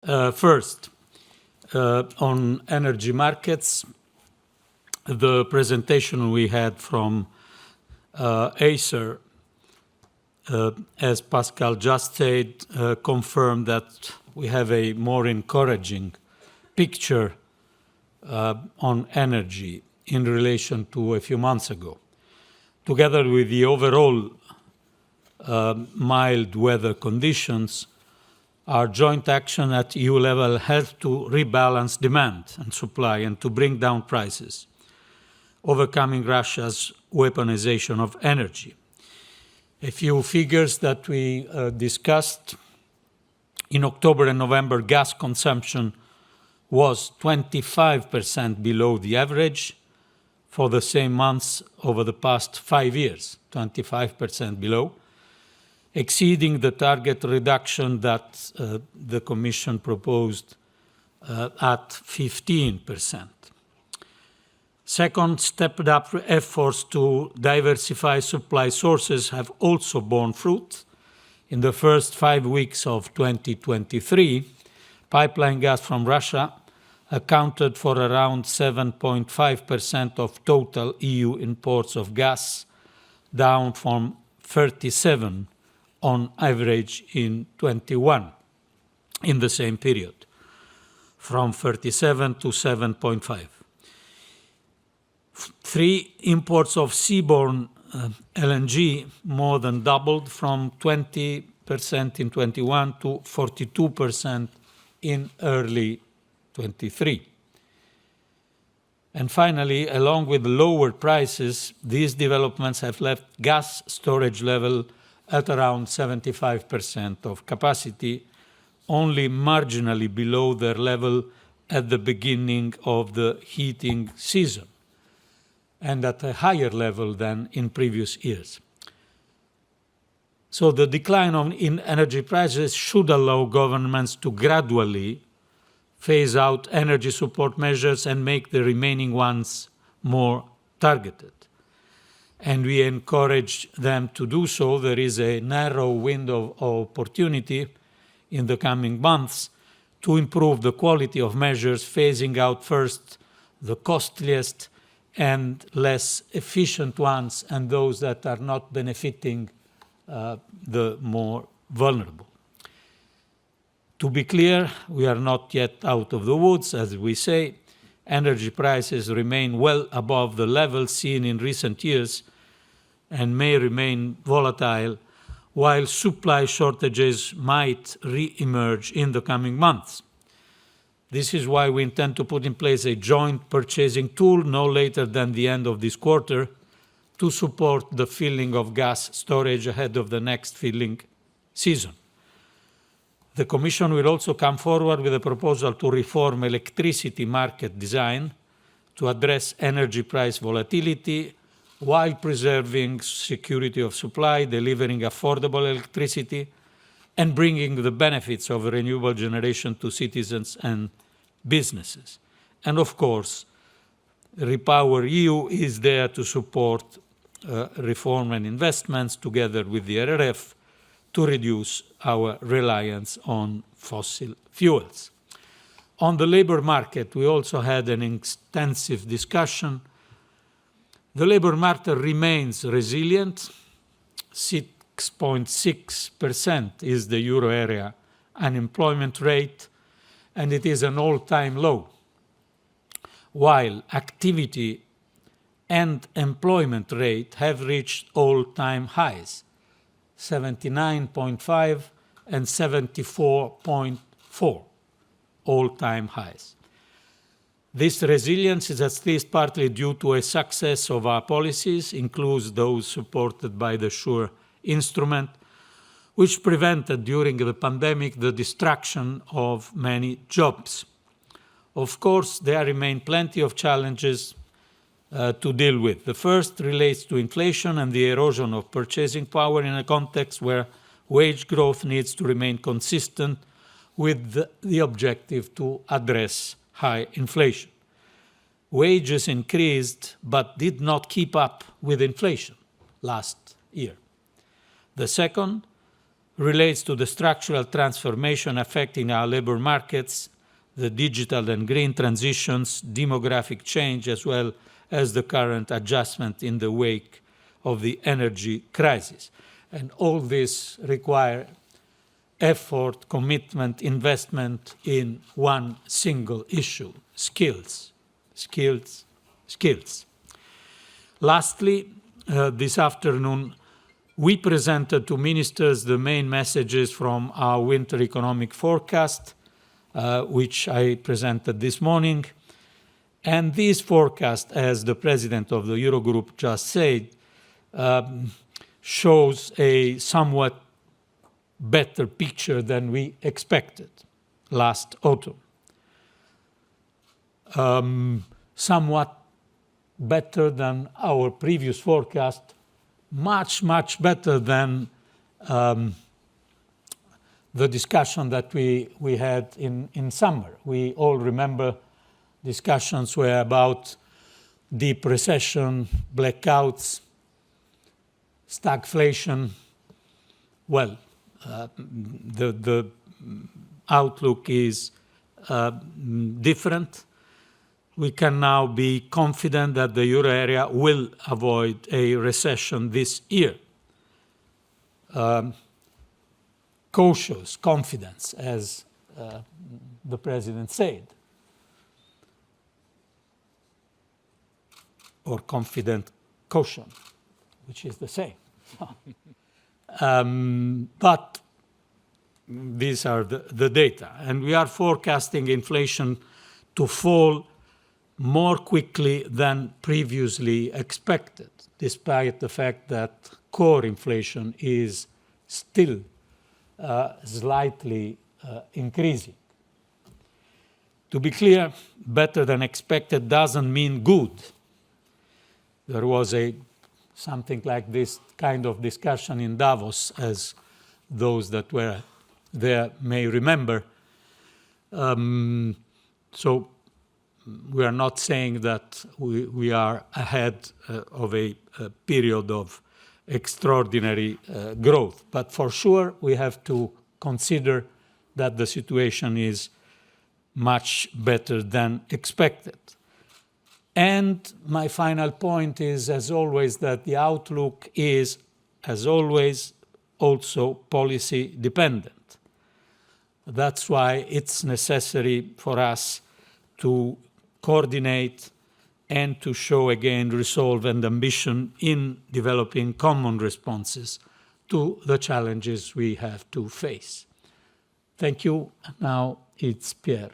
First, on energy markets, the presentation we had from Acer, as Pascal just said, confirmed that we have a more encouraging picture on energy in relation to a few months ago. Together with the overall mild weather conditions, our joint action at EU level helped to rebalance demand and supply and to bring down prices, overcoming Russia's weaponization of energy. A few figures that we discussed. In October and November, gas consumption was 25% below the average for the same months over the past 5 years, 25% below, exceeding the target reduction that the Commission proposed at 15%. Second, stepped up efforts to diversify supply sources have also borne fruit. In the first 5 weeks of 2023, pipeline gas from Russia accounted for around 7.5% of total EU imports of gas, down from 37% on average in 21 in the same period, from 37 to 7.5. 3, imports of seaborne LNG more than doubled from 20% in 21 to 42% in early 23. And finally, along with lower prices, these developments have left gas storage level at around 75% of capacity, only marginally below their level at the beginning of the heating season, and at a higher level than in previous years. So the decline in energy prices should allow governments to gradually phase out energy support measures and make the remaining ones more targeted. And we encourage them to do so. There is a narrow window of opportunity in the coming months to improve the quality of measures, phasing out first the costliest and less efficient ones and those that are not benefiting the more vulnerable. To be clear, we are not yet out of the woods, as we say. Energy prices remain well above the levels seen in recent years and may remain volatile, while supply shortages might re-emerge in the coming months. This is why we intend to put in place a joint purchasing tool no later than the end of this quarter to support the filling of gas storage ahead of the next filling season. The Commission will also come forward with a proposal to reform electricity market design to address energy price volatility while preserving security of supply, delivering affordable electricity, and bringing the benefits of renewable generation to citizens and businesses. And of course, REPowerEU is there to support reform and investments together with the RRF to reduce our reliance on fossil fuels. On the labor market, we also had an extensive discussion. The labor market remains resilient. 6.6% is the euro area unemployment rate, and it is an all-time low, while activity and employment rate have reached all-time highs, 79.5 and 74.4, all-time highs. This resilience is at least partly due to a success of our policies, includes those supported by the SURE instrument, which prevented during the pandemic the destruction of many jobs. Of course, there remain plenty of challenges to deal with. The first relates to inflation and the erosion of purchasing power in a context where wage growth needs to remain consistent with the objective to address high inflation. Wages increased but did not keep up with inflation last year. The second relates to the structural transformation affecting our labor markets, the digital and green transitions, demographic change, as well as the current adjustment in the wake of the energy crisis. And all this require effort, commitment, investment in one single issue: skills, skills, skills. Lastly, this afternoon, we presented to ministers the main messages from our winter economic forecast, which I presented this morning. And this forecast, as the president of the Eurogroup just said, shows a somewhat better picture than we expected last autumn. Somewhat better than our previous forecast, much, much better than the discussion that we had in summer. We all remember discussions were about deep recession, blackouts, stagflation. Well, the outlook is different. We can now be confident that the euro area will avoid a recession this year. Cautious confidence, as the president said, or confident caution, which is the same. But these are the data. And we are forecasting inflation to fall more quickly than previously expected, despite the fact that core inflation is still slightly increasing. To be clear, better than expected doesn't mean good. There was something like this kind of discussion in Davos, as those that were there may remember. So we are not saying that we are ahead of a period of extraordinary growth, but for sure we have to consider that the situation is much better than expected. And my final point is, as always, that the outlook is, as always, also policy dependent. That's why it's necessary for us to coordinate and to show again resolve and ambition in developing common responses to the challenges we have to face. Thank you. Now it's Pierre.